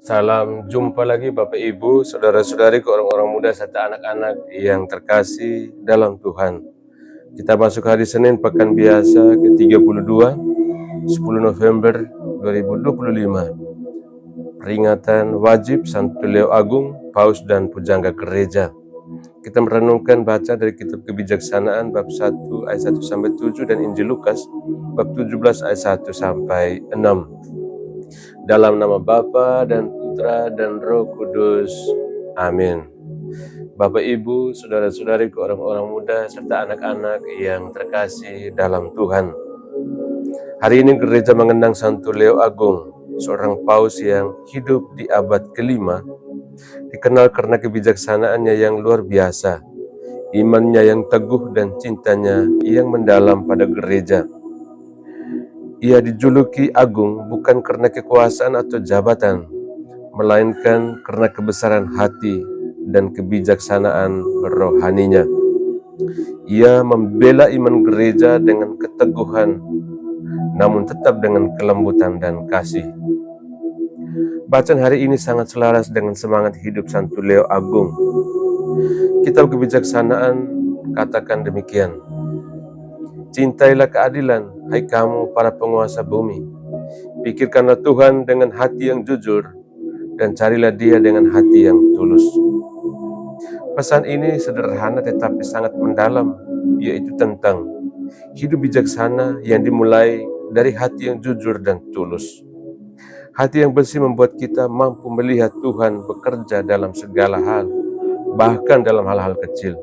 Salam jumpa lagi Bapak Ibu, saudara-saudari, orang-orang muda serta anak-anak yang terkasih dalam Tuhan. Kita masuk hari Senin pekan biasa ke-32, 10 November 2025. Peringatan wajib Santo Leo Agung, Paus dan Pujangga Gereja. Kita merenungkan baca dari kitab Kebijaksanaan bab 1 ayat 1 sampai 7 dan Injil Lukas bab 17 ayat 1 sampai 6. Dalam nama Bapa dan Putra dan Roh Kudus. Amin. Bapak Ibu, saudara-saudari, orang-orang muda serta anak-anak yang terkasih dalam Tuhan. Hari ini gereja mengenang Santo Leo Agung, seorang paus yang hidup di abad ke-5, dikenal karena kebijaksanaannya yang luar biasa, imannya yang teguh dan cintanya yang mendalam pada gereja. Ia dijuluki agung bukan karena kekuasaan atau jabatan, melainkan karena kebesaran hati dan kebijaksanaan rohaninya. Ia membela iman gereja dengan keteguhan, namun tetap dengan kelembutan dan kasih. Bacaan hari ini sangat selaras dengan semangat hidup Santo Leo Agung. Kitab Kebijaksanaan katakan demikian: "Cintailah keadilan, hai kamu para penguasa bumi. Pikirkanlah Tuhan dengan hati yang jujur, dan carilah Dia dengan hati yang tulus." Pesan ini sederhana tetapi sangat mendalam, yaitu tentang hidup bijaksana yang dimulai dari hati yang jujur dan tulus. Hati yang bersih membuat kita mampu melihat Tuhan bekerja dalam segala hal, bahkan dalam hal-hal kecil.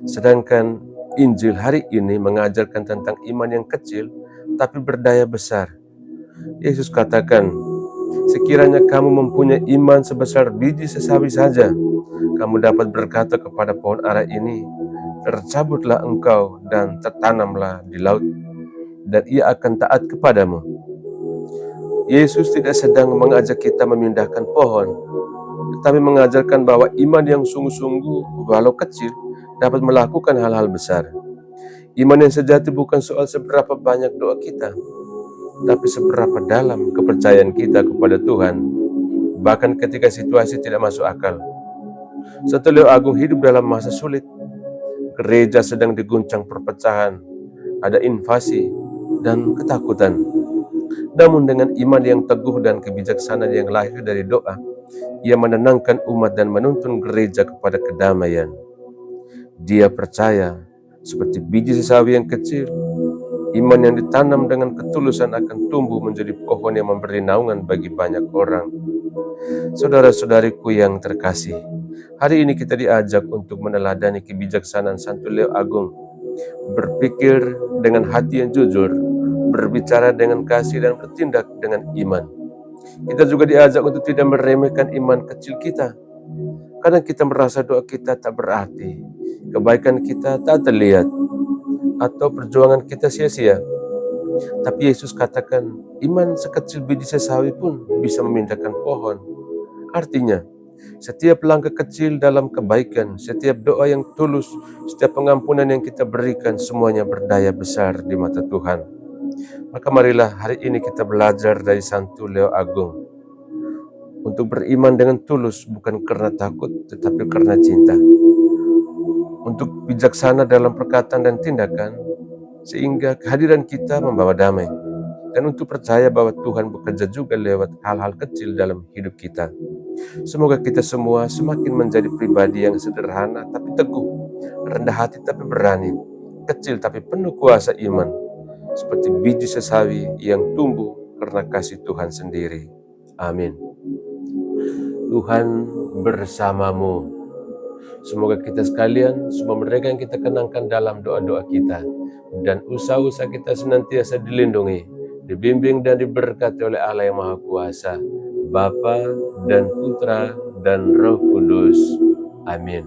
Sedangkan Injil hari ini mengajarkan tentang iman yang kecil tapi berdaya besar. Yesus katakan, "Sekiranya kamu mempunyai iman sebesar biji sesawi saja, kamu dapat berkata kepada pohon ara ini, tercabutlah engkau dan tertanamlah di laut, dan ia akan taat kepadamu." Yesus tidak sedang mengajak kita memindahkan pohon, tetapi mengajarkan bahwa iman yang sungguh-sungguh, walau kecil, dapat melakukan hal-hal besar. Iman yang sejati bukan soal seberapa banyak doa kita, tapi seberapa dalam kepercayaan kita kepada Tuhan, bahkan ketika situasi tidak masuk akal. Santo Leo Agung hidup dalam masa sulit. Gereja sedang diguncang perpecahan, ada invasi dan ketakutan. Namun dengan iman yang teguh dan kebijaksanaan yang lahir dari doa, ia menenangkan umat dan menuntun gereja kepada kedamaian. Dia percaya, seperti biji sesawi yang kecil, iman yang ditanam dengan ketulusan akan tumbuh menjadi pohon yang memberi naungan bagi banyak orang. Saudara-saudariku yang terkasih, hari ini kita diajak untuk meneladani kebijaksanaan Santo Leo Agung, berpikir dengan hati yang jujur, berbicara dengan kasih, dan bertindak dengan iman. Kita juga diajak untuk tidak meremehkan iman kecil kita. Kadang kita merasa doa kita tak berarti, kebaikan kita tak terlihat, atau perjuangan kita sia-sia. Tapi Yesus katakan, iman sekecil biji sesawi pun bisa memindahkan pohon. Artinya, setiap langkah kecil dalam kebaikan, setiap doa yang tulus, setiap pengampunan yang kita berikan, semuanya berdaya besar di mata Tuhan. Maka marilah hari ini kita belajar dari Santo Leo Agung untuk beriman dengan tulus, bukan karena takut, tetapi karena cinta. Untuk bijaksana dalam perkataan dan tindakan, sehingga kehadiran kita membawa damai. Dan untuk percaya bahwa Tuhan bekerja juga lewat hal-hal kecil dalam hidup kita. Semoga kita semua semakin menjadi pribadi yang sederhana tapi teguh, rendah hati tapi berani, kecil tapi penuh kuasa iman, seperti biji sesawi yang tumbuh karena kasih Tuhan sendiri. Amin. Tuhan bersamamu. Semoga kita sekalian, semua mereka yang kita kenangkan dalam doa-doa kita, dan usaha-usaha kita senantiasa dilindungi, dibimbing dan diberkati oleh Allah yang Maha Kuasa, Bapa dan Putra dan Roh Kudus. Amin.